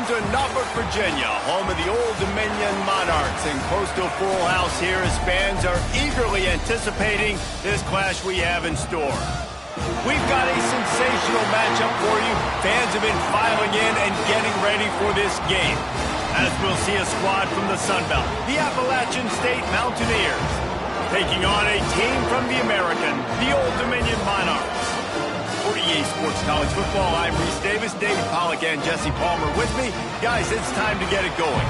Welcome to Norfolk, Virginia, home of the Old Dominion Monarchs, and close to a full house here as fans are eagerly anticipating this clash we have in store. We've got a sensational matchup for you. Fans have been filing in and getting ready for this game, as we'll see a squad from the Sun Belt, the Appalachian State Mountaineers, taking on a team from the American, the Old Dominion Monarchs. For EA Sports College Football, I'm Reese Davis, David Pollack, and Jesse Palmer with me. Guys, it's time to get it going.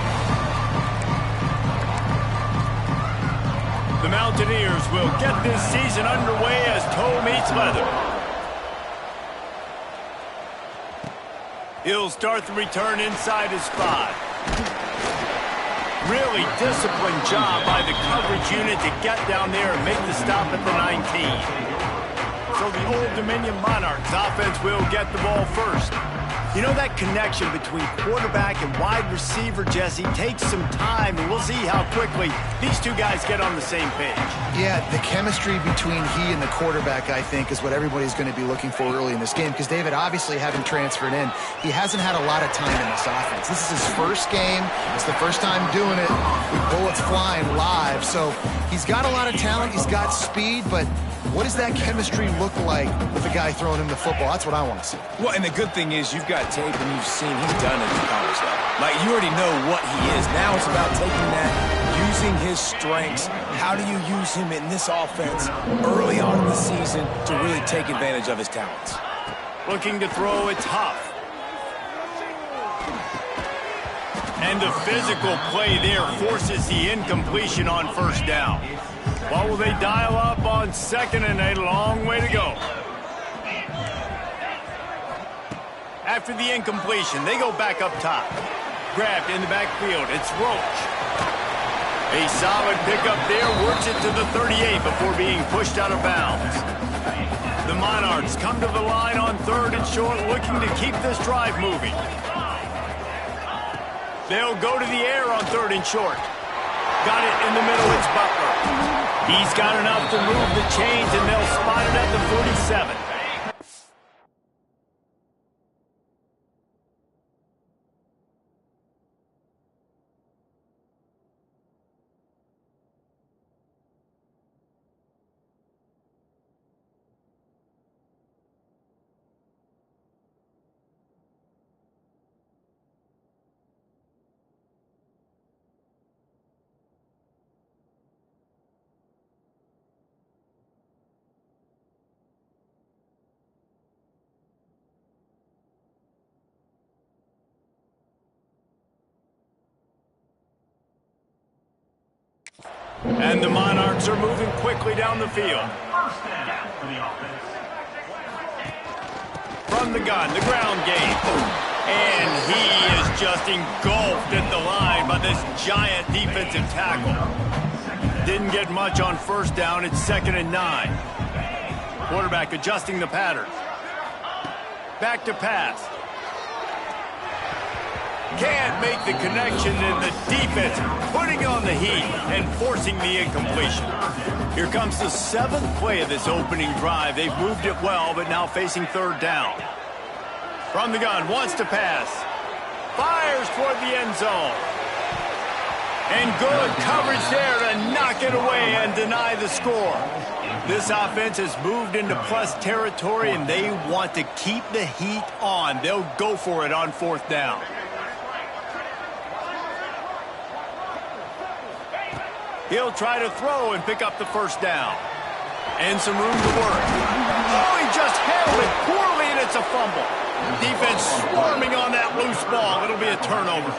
The Mountaineers will get this season underway as toe meets leather. He'll start the return inside his spot. Really disciplined job by the coverage unit to get down there and make the stop at the 19. So the Old Dominion Monarchs offense will get the ball first. You know, that connection between quarterback and wide receiver, Jesse, takes some time, and we'll see how quickly these two guys get on the same page. Yeah, the chemistry between he and the quarterback, I think, is what everybody's going to be looking for early in this game. Because David, obviously, having transferred in, he hasn't had a lot of time in this offense. This is his first game. It's the first time doing it with bullets flying live. So he's got a lot of talent. He's got speed, but what does that chemistry look like with the guy throwing him the football? That's what I want to see. Well, and the good thing is you've got tape and you've seen him done it at the college level. Like, you already know what he is. Now it's about taking that, using his strengths. How do you use him in this offense early on in the season to really take advantage of his talents? Looking to throw, it's Huff. And the physical play there forces the incompletion on first down. What will they dial up on second and a long way to go? After the incompletion, they go back up top. Grabbed in the backfield, it's Roach. A solid pickup there, works it to the 38 before being pushed out of bounds. The Monarchs come to the line on third and short, looking to keep this drive moving. They'll go to the air on third and short. Got it in the middle, it's Butler. He's got enough to move the chains, and they'll spot it at the 47. And the Monarchs are moving quickly down the field. From the gun, the ground game. And he is just engulfed at the line by this giant defensive tackle. Didn't get much on first down. It's 2nd and 9. Quarterback adjusting the pattern. Back to pass. Can't make the connection, and the defense putting on the heat and forcing the incompletion. Here comes the 7th play of this opening drive. They've moved it well, but now facing third down. From the gun, wants to pass. Fires toward the end zone. And good coverage there to knock it away and deny the score. This offense has moved into plus territory, and they want to keep the heat on. They'll go for it on 4th down. He'll try to throw and pick up the first down. And some room to work. Oh, he just handled it poorly, and it's a fumble. Defense swarming on that loose ball. It'll be a turnover.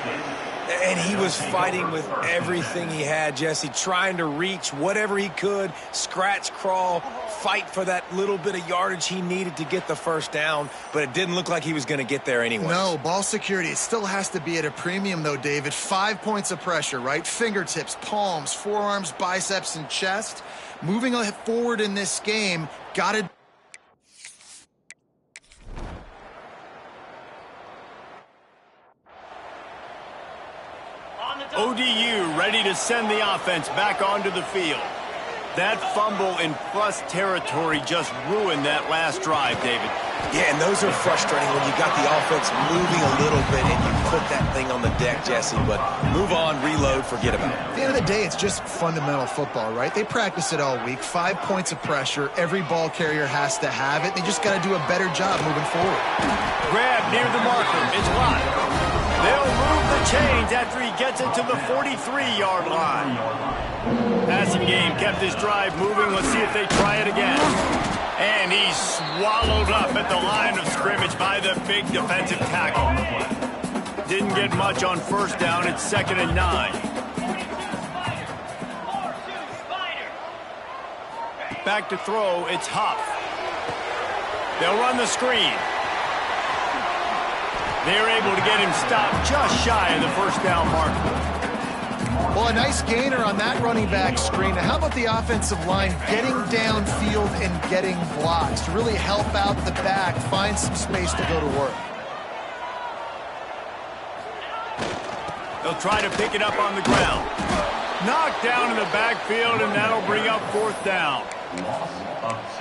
And he was fighting with everything he had, Jesse, trying to reach whatever he could, scratch, crawl, fight for that little bit of yardage he needed to get the first down, but it didn't look like he was going to get there anyway. No, ball security, it still has to be at a premium, though, David. 5 points of pressure, right? Fingertips, palms, forearms, biceps, and chest. Moving forward in this game, got to... ODU ready to send the offense back onto the field. That fumble in plus territory just ruined that last drive, David. Yeah, and those are frustrating when you got the offense moving a little bit and you put that thing on the deck, Jesse. But move on, reload, forget about it. At the end of the day, it's just fundamental football, right? They practice it all week. 5 points of pressure. Every ball carrier has to have it. They just got to do a better job moving forward. Grab near the marker. It's live. They'll move the chains after he gets it to the 43-yard line. Passing game kept his drive moving. Let's see if they try it again. And he's swallowed up at the line of scrimmage by the big defensive tackle. Didn't get much on first down. It's 2nd and 9. Back to throw. It's Huff. They'll run the screen. They're able to get him stopped just shy of the first down marker. Well, a nice gainer on that running back screen. Now, how about the offensive line getting downfield and getting blocks to really help out the back, find some space to go to work? They'll try to pick it up on the ground. Knocked down in the backfield, and that'll bring up 4th down.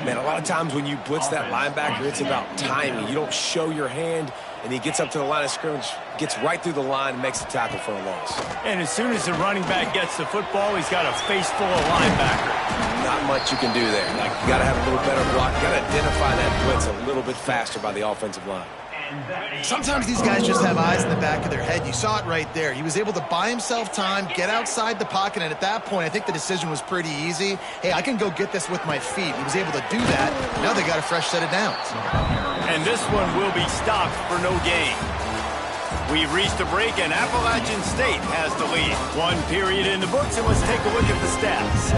Man, a lot of times when you blitz that linebacker, it's about timing. You don't show your hand, and he gets up to the line of scrimmage, gets right through the line, and makes the tackle for a loss. And as soon as the running back gets the football, he's got a face full of linebacker. Not much you can do there. Like, you got to have a little better block. You got to identify that blitz a little bit faster by the offensive line. Sometimes these guys just have eyes in the back of their head. You saw it right there. He was able to buy himself time, get outside the pocket, and at that point, I think the decision was pretty easy. Hey, I can go get this with my feet. He was able to do that. Now they got a fresh set of downs. And this one will be stopped for no gain. We've reached a break, and Appalachian State has the lead. 1 period in the books, and let's take a look at the stats.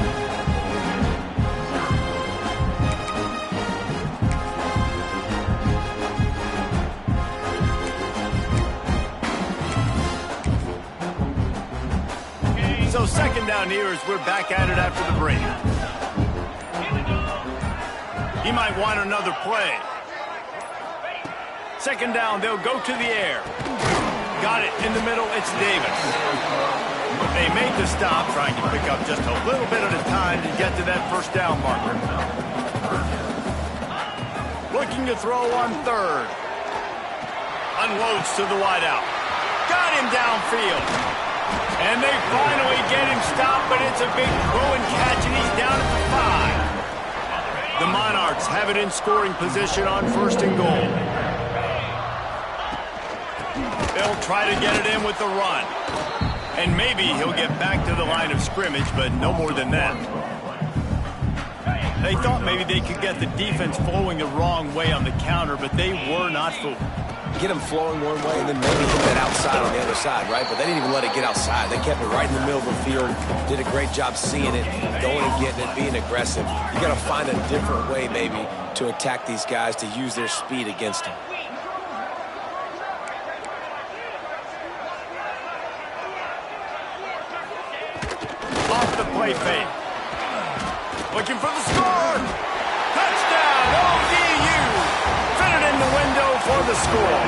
So 2nd down here as we're back at it after the break. He might want another play. 2nd down, they'll go to the air. Got it in the middle, it's Davis. They made the stop, trying to pick up just a little bit at a time to get to that first down marker. Looking to throw on 3rd. Unloads to the wideout. Got him downfield. And they finally get him stopped, but it's a big throw and catch, and he's down at the 5. The Monarchs have it in scoring position on 1st and goal. They'll try to get it in with the run. And maybe he'll get back to the line of scrimmage, but no more than that. They thought maybe they could get the defense flowing the wrong way on the counter, but they were not fooled. Get them flowing one way and then maybe hit that outside on the other side, right? But they didn't even let it get outside. They kept it right in the middle of the field, did a great job seeing it, going and getting it, being aggressive. You got to find a different way maybe to attack these guys, to use their speed against them. Off the play fake. Looking for the score. Touchdown, ODU. Fit it in the window for the score.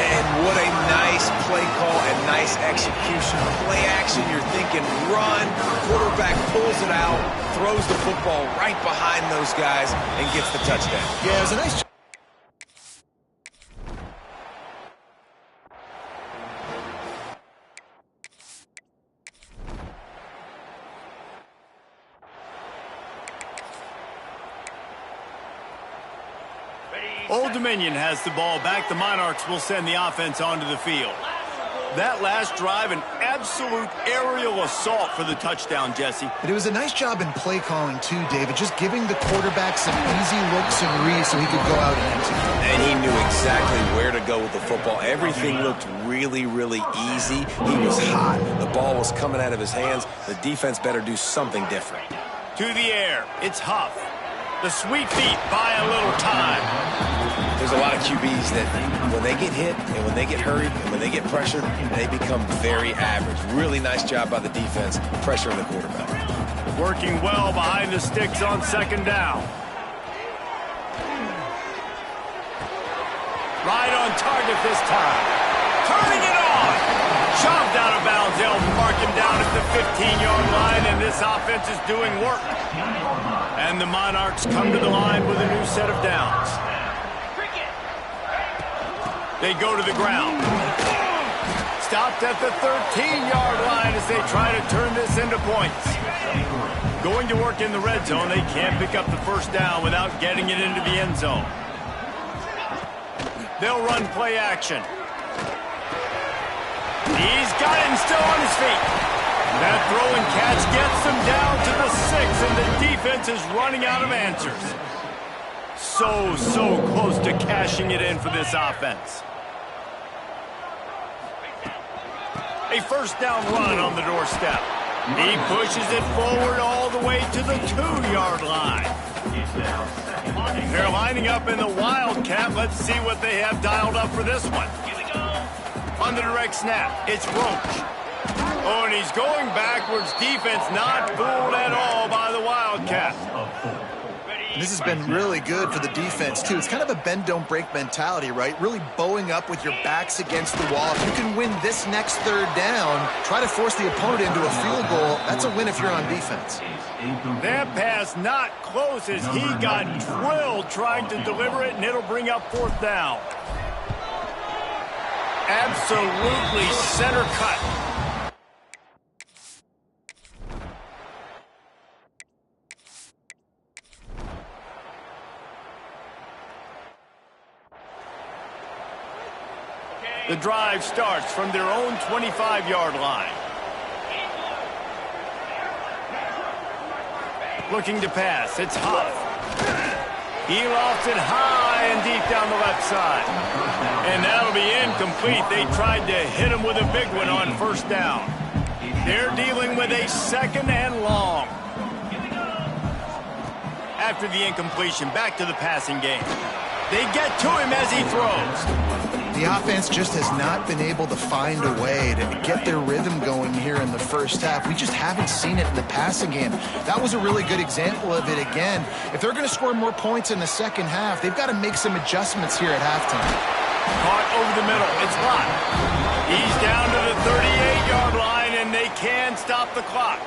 And what a nice play call and nice execution. Play action, you're thinking run. Quarterback pulls it out, throws the football right behind those guys, and gets the touchdown. Yeah, it was a nice... Old Dominion has the ball back. The Monarchs will send the offense onto the field. That last drive, an absolute aerial assault for the touchdown, Jesse. But it was a nice job in play calling, too, David. Just giving the quarterback some easy looks and reads so he could go out and execute. And he knew exactly where to go with the football. Everything looked really, really easy. He was hot. The ball was coming out of his hands. The defense better do something different. To the air, it's Huff. The sweet feet buy a little time. There's a lot of QBs that when they get hit and when they get hurried and when they get pressured, they become very average. Really nice job by the defense, pressuring the quarterback. Working well behind the sticks on 2nd down. Right on target this time. Turning it on. Shoved out of bounds. They'll mark him down at the 15-yard line, and this This offense is doing work. And the Monarchs come to the line with a new set of downs. They go to the ground. Stopped at the 13-yard line as they try to turn this into points. Going to work in the red zone, they can't pick up the first down without getting it into the end zone. They'll run play action. He's got it and still on his feet. That throw and catch gets them down to the 6, and the defense is running out of answers. So close to cashing it in for this offense. A first down run on the doorstep. He pushes it forward all the way to the 2-yard line. They're lining up in the Wildcat. Let's see what they have dialed up for this one. On the direct snap, it's Roach. Oh, and he's going backwards. Defense not fooled at all by the Wildcat. This has been really good for the defense, too. It's kind of a bend-don't-break mentality, right? Really bowing up with your backs against the wall. If you can win this next third down, try to force the opponent into a field goal. That's a win if you're on defense. That pass not close as he got drilled trying to deliver it, and it'll bring up fourth down. Absolutely center cut. The drive starts from their own 25-yard line. Looking to pass, it's Huff. He lofts it high and deep down the left side. And that'll be incomplete. They tried to hit him with a big one on first down. They're dealing with a second and long. After the incompletion, back to the passing game. They get to him as he throws. The offense just has not been able to find a way to get their rhythm going here in the first half. We just haven't seen it in the passing game. That was a really good example of it again. If they're going to score more points in the second half, they've got to make some adjustments here at halftime. Caught over the middle. It's Lott. He's down to the 38-yard line, and they can stop the clock.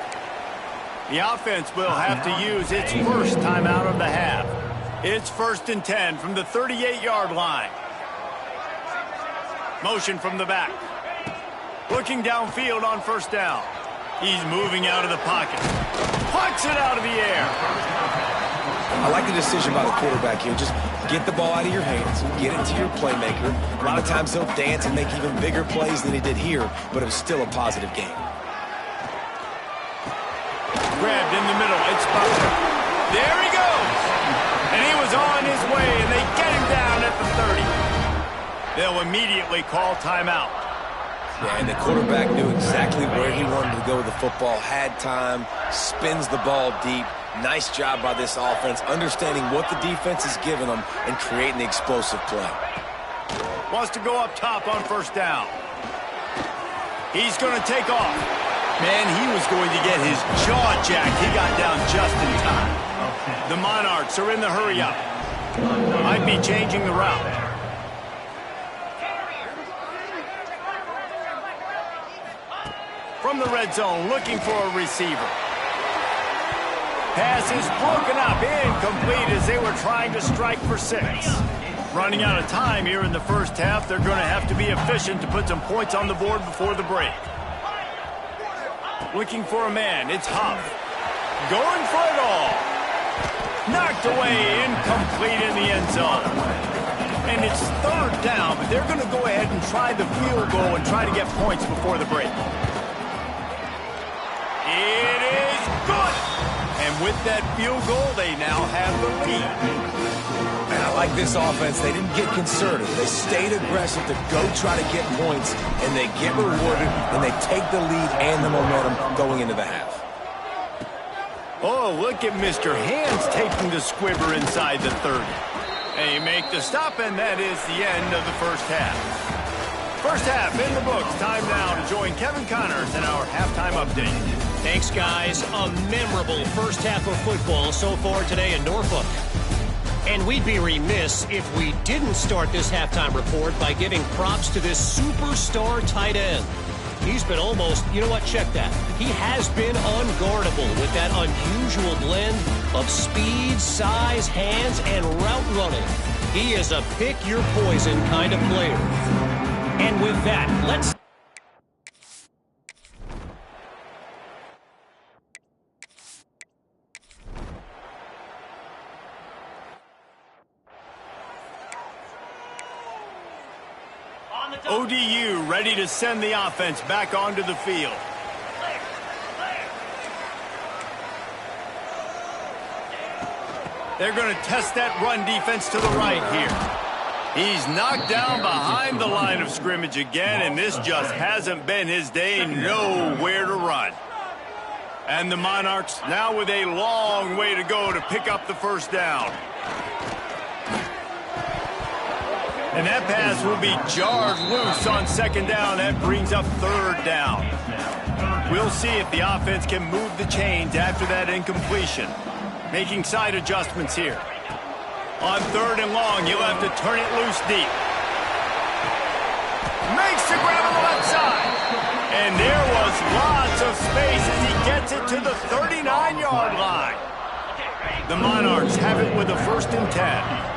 The offense will have to use its first timeout of the half. It's 1st and 10 from the 38-yard line. Motion from the back. Looking downfield on first down. He's moving out of the pocket. Pucks it out of the air. I like the decision by the quarterback here. Just get the ball out of your hands. Get it to your playmaker. A lot of times he'll dance and make even bigger plays than he did here, but it was still a positive game. Grabbed in the middle. It's Butler. There he goes. And he was on his way, and they get him down at the 30. They'll immediately call timeout. Yeah, and the quarterback knew exactly where he wanted to go with the football, had time, spins the ball deep. Nice job by this offense, understanding what the defense is giving them and creating the explosive play. Wants to go up top on first down. He's going to take off. Man, he was going to get his jaw jacked. He got down just in time. The Monarchs are in the hurry-up. Might be changing the route. From the red zone, looking for a receiver. Pass is broken up, incomplete as they were trying to strike for 6. Running out of time here in the first half, they're going to have to be efficient to put some points on the board before the break. Looking for a man, it's Huff. Going for it all. Knocked away, incomplete in the end zone. And it's third down, but they're going to go ahead and try the field goal and try to get points before the break. It is good. And with that field goal, they now have the lead. And I like this offense. They didn't get conservative. They stayed aggressive to go try to get points, and they get rewarded, and they take the lead and the momentum going into the half. Oh, look at Mr. Hands taking the squibber inside the 30. They make the stop, and that is the end of the first half. First half in the books. Time now to join Kevin Connors in our halftime update. Thanks, guys. A memorable first half of football so far today in Norfolk. And we'd be remiss if we didn't start this halftime report by giving props to this superstar tight end. He's been almost, you know what, check that. He has been unguardable with that unusual blend of speed, size, hands, and route running. He is a pick-your-poison kind of player. And with that, let's... ODU ready to send the offense back onto the field. They're going to test that run defense to the right here. He's knocked down behind the line of scrimmage again, and this just hasn't been his day. Nowhere to run. And the Monarchs now with a long way to go to pick up the first down. And that pass will be jarred loose on second down. That brings up third down. We'll see if the offense can move the chains after that incompletion. Making side adjustments here. On third and long, you'll have to turn it loose deep. Makes the grab on the left side. And there was lots of space as he gets it to the 39-yard line. The Monarchs have it with a 1st and 10.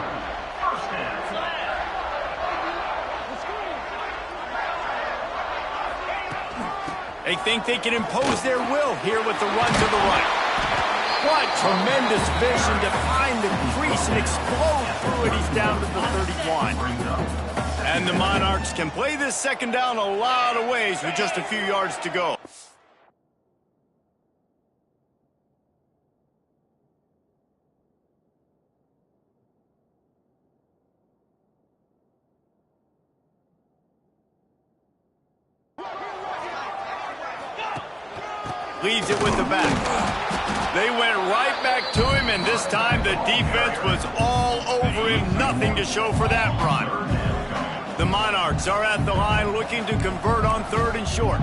They think they can impose their will here with the run to the right. What tremendous vision to find the crease and explode through it. He's down to the 31. And the Monarchs can play this second down a lot of ways with just a few yards to go. Leaves it with the back. They went right back to him, and this time the defense was all over him. Nothing to show for that run. The Monarchs are at the line looking to convert on 3rd and short.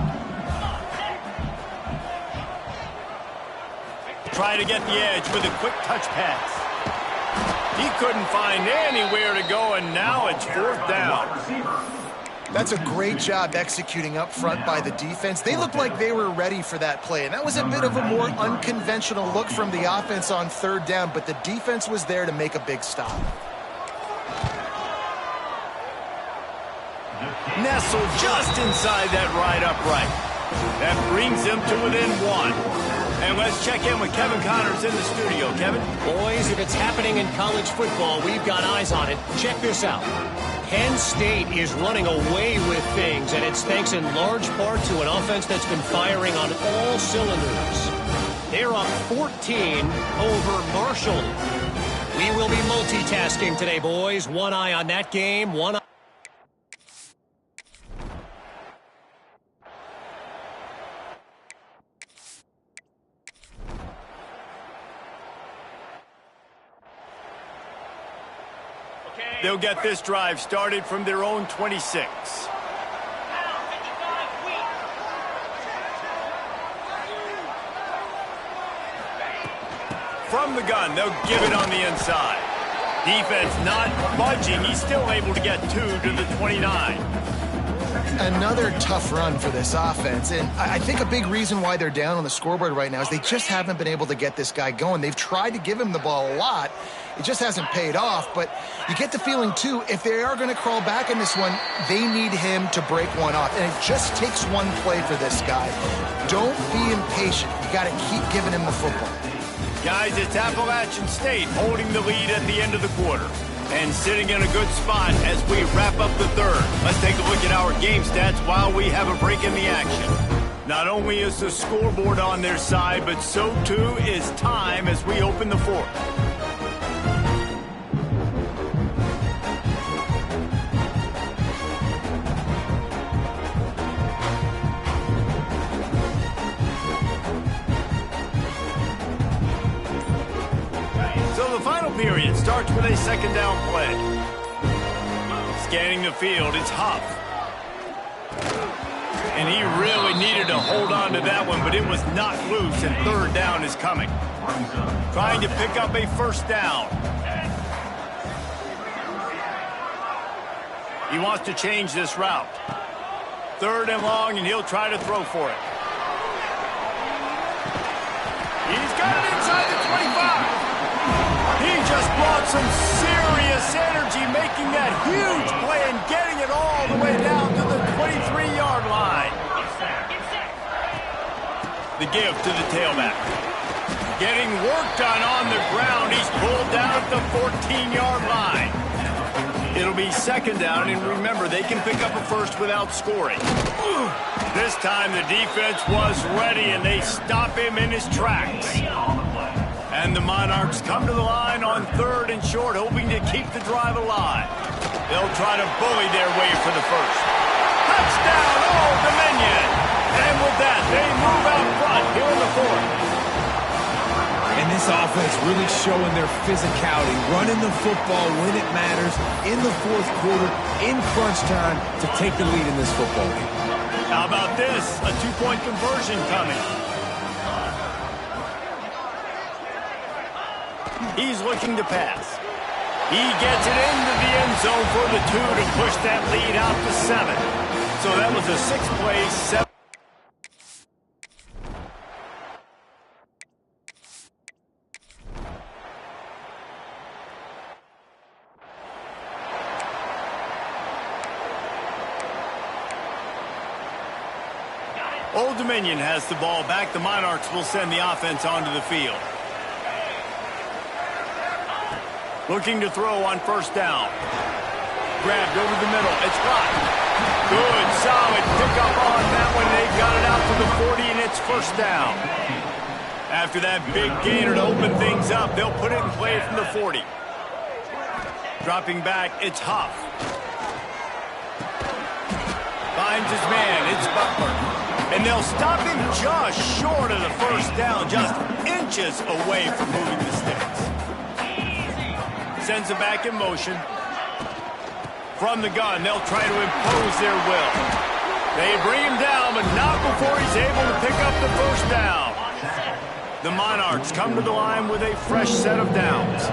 Try to get the edge with a quick touch pass. He couldn't find anywhere to go, and now it's 4th down. That's a great job executing up front by the defense. They looked like they were ready for that play, and that was a bit of a more unconventional look from the offense on 3rd down, but the defense was there to make a big stop. Nestled just inside that right upright. That brings them to within 1. And let's check in with Kevin Connors in the studio. Kevin? Boys, if it's happening in college football, we've got eyes on it. Check this out. Penn State is running away with things, and it's thanks in large part to an offense that's been firing on all cylinders. They're up 14 over Marshall. We will be multitasking today, boys. One eye on that game, one eye. They'll get this drive started from their own 26. From the gun, they'll give it on the inside. Defense not budging. He's still able to get 2 to the 29. Another tough run for this offense, and I think a big reason why they're down on the scoreboard right now is they just haven't been able to get this guy going. They've tried to give him the ball a lot. It just hasn't paid off, but you get the feeling, too, if they are going to crawl back in this one, they need him to break one off, and it just takes one play for this guy. Don't be impatient. You got to keep giving him the football. Guys, it's Appalachian State holding the lead at the end of the quarter and sitting in a good spot as we wrap up the 3rd. Let's take a look at our game stats while we have a break in the action. Not only is the scoreboard on their side, but so too is time as we open the 4th. Period starts with a second down play. Scanning the field, it's Huff. And he really needed to hold on to that one, but it was knocked loose, and 3rd down is coming. Trying to pick up a 1st down. He wants to change this route. 3rd and long, and he'll try to throw for it. He's got it inside the 25. He just brought some serious energy, making that huge play and getting it all the way down to the 23-yard line. The give to the tailback. Getting work done on the ground. He's pulled down at the 14-yard line. It'll be 2nd down, and remember, they can pick up a first without scoring. This time the defense was ready, and they stop him in his tracks. And the Monarchs come to the line on 3rd and short, hoping to keep the drive alive. They'll try to bully their way for the first. Touchdown, Old Dominion! And with that, they move out front here in the 4th. And this offense really showing their physicality, running the football when it matters, in the 4th quarter, in crunch time, to take the lead in this football game. How about this? A 2-point conversion coming. He's looking to pass. He gets it into the end zone for the 2 to push that lead out to 7. So that was a 6-play, 7. Old Dominion has the ball back. The Monarchs will send the offense onto the field. Looking to throw on 1st down. Grabbed over the middle. It's blocked. Good, solid pickup on that one. They've got it out to the 40, and it's 1st down. After that big gainer to open things up, they'll put it in play from the 40. Dropping back, it's Huff. Finds his man. It's Butler. And they'll stop him just short of the 1st down, just inches away from moving the sticks. Sends it back in motion. From the gun, they'll try to impose their will. They bring him down, but not before he's able to pick up the 1st down. The Monarchs come to the line with a fresh set of downs.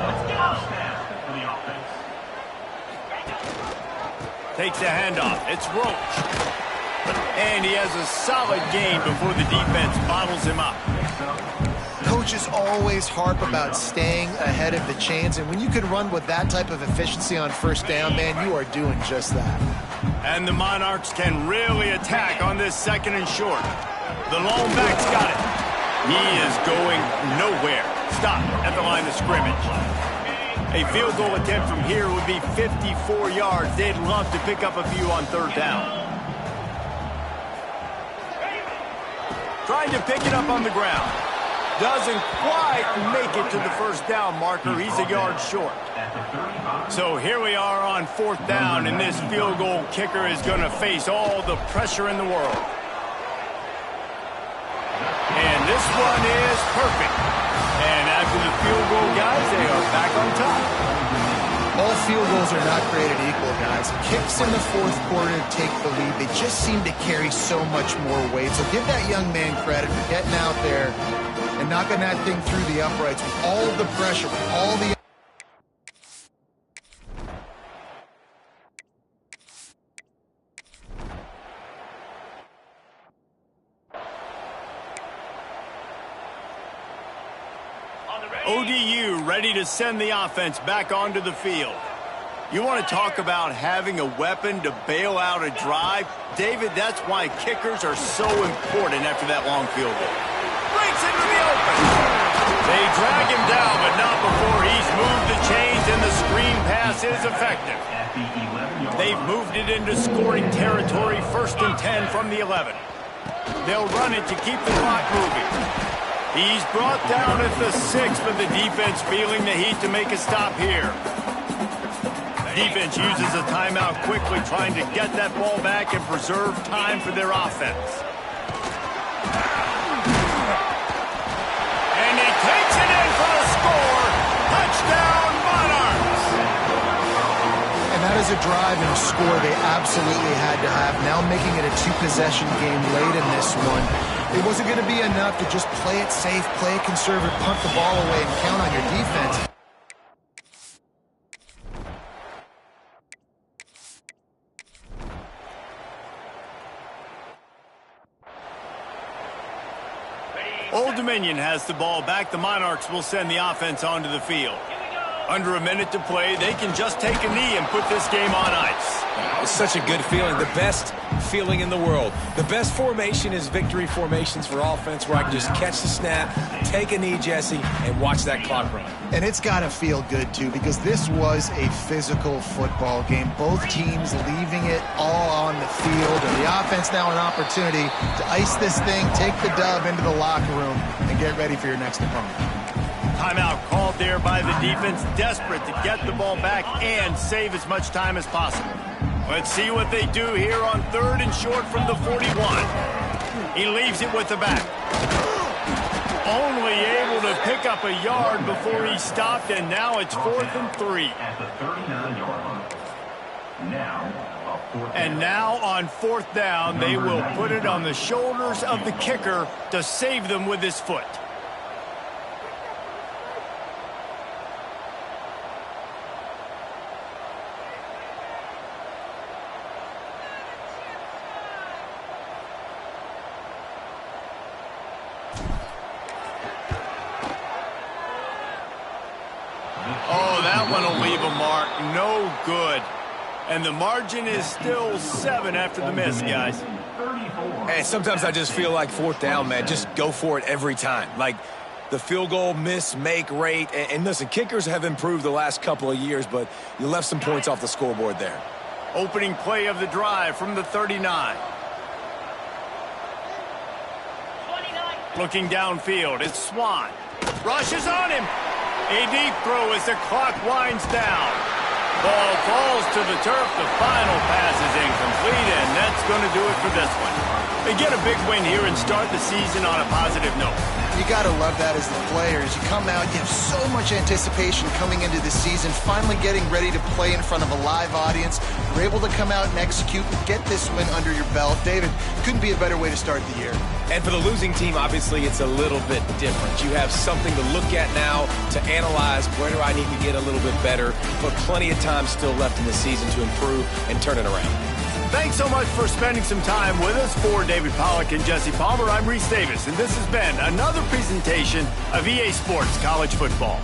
Takes the handoff. It's Roach. And he has a solid gain before the defense bottles him up. Coaches always harp about staying ahead of the chains, and when you can run with that type of efficiency on 1st down, man, you are doing just that. And the Monarchs can really attack on this 2nd and short. The lone back's got it. He is going nowhere. Stop at the line of scrimmage. A field goal attempt from here would be 54 yards. They'd love to pick up a few on 3rd down. Trying to pick it up on the ground. Doesn't quite make it to the 1st down marker. He's a yard short. So here we are on 4th down, and this field goal kicker is going to face all the pressure in the world. And this one is perfect. And after the field goal, guys, they are back on top. All field goals are not created equal, guys. Kicks in the 4th quarter to take the lead. They just seem to carry so much more weight. So give that young man credit for getting out there and knocking that thing through the uprights with all of the pressure, with all the... ODU ready to send the offense back onto the field. You want to talk about having a weapon to bail out a drive? David, that's why kickers are so important after that long field goal. Breaks into the open. They drag him down, but not before he's moved the chains, and the screen pass is effective. They've moved it into scoring territory, 1st and 10 from the 11. They'll run it to keep the clock moving. He's brought down at the 6, but the defense feeling the heat to make a stop here. Defense uses a timeout quickly, trying to get that ball back and preserve time for their offense. And he takes it in for the score. Touchdown, Monarchs! And that is a drive and a score they absolutely had to have. Now making it a 2-possession game late in this one. It wasn't going to be enough to just play it safe, play it conservative, punt the ball away, and count on your defense. Old Dominion has the ball back. The Monarchs will send the offense onto the field. Under a minute to play, they can just take a knee and put this game on ice. It's such a good feeling, the best feeling in the world. The best formation is victory formations for offense, where I can just catch the snap, take a knee, Jesse, and watch that clock run. And it's got to feel good, too, because this was a physical football game. Both teams leaving it all on the field, and the offense now an opportunity to ice this thing, take the dub into the locker room, and get ready for your next opponent. Timeout called there by the defense, desperate to get the ball back and save as much time as possible. Let's see what they do here on 3rd and short from the 41. He leaves it with the back. Only able to pick up a yard before he stopped, and now it's 4th and 3. At the 39-yard line. And now on 4th down, they will put it on the shoulders of the kicker to save them with his foot. Oh, that one will leave a mark. No good. And the margin is still 7 after the miss, guys. And sometimes I just feel like 4th down, man. Just go for it every time. Like the field goal miss-make rate. And listen, kickers have improved the last couple of years, but you left some points off the scoreboard there. Opening play of the drive from the 39. Looking downfield, it's Swan. Rushes on him. A deep throw as the clock winds down. Ball falls to the turf. The final pass is incomplete, and that's going to do it for this one. They get a big win here and start the season on a positive note. You got to love that as the players. You come out, you have so much anticipation coming into the season, finally getting ready to play in front of a live audience. You're able to come out and execute and get this win under your belt. David, couldn't be a better way to start the year. And for the losing team, obviously, it's a little bit different. You have something to look at now to analyze where do I need to get a little bit better, but plenty of time still left in the season to improve and turn it around. Thanks so much for spending some time with us. For David Pollack and Jesse Palmer, I'm Reese Davis, and this has been another presentation of EA Sports College Football.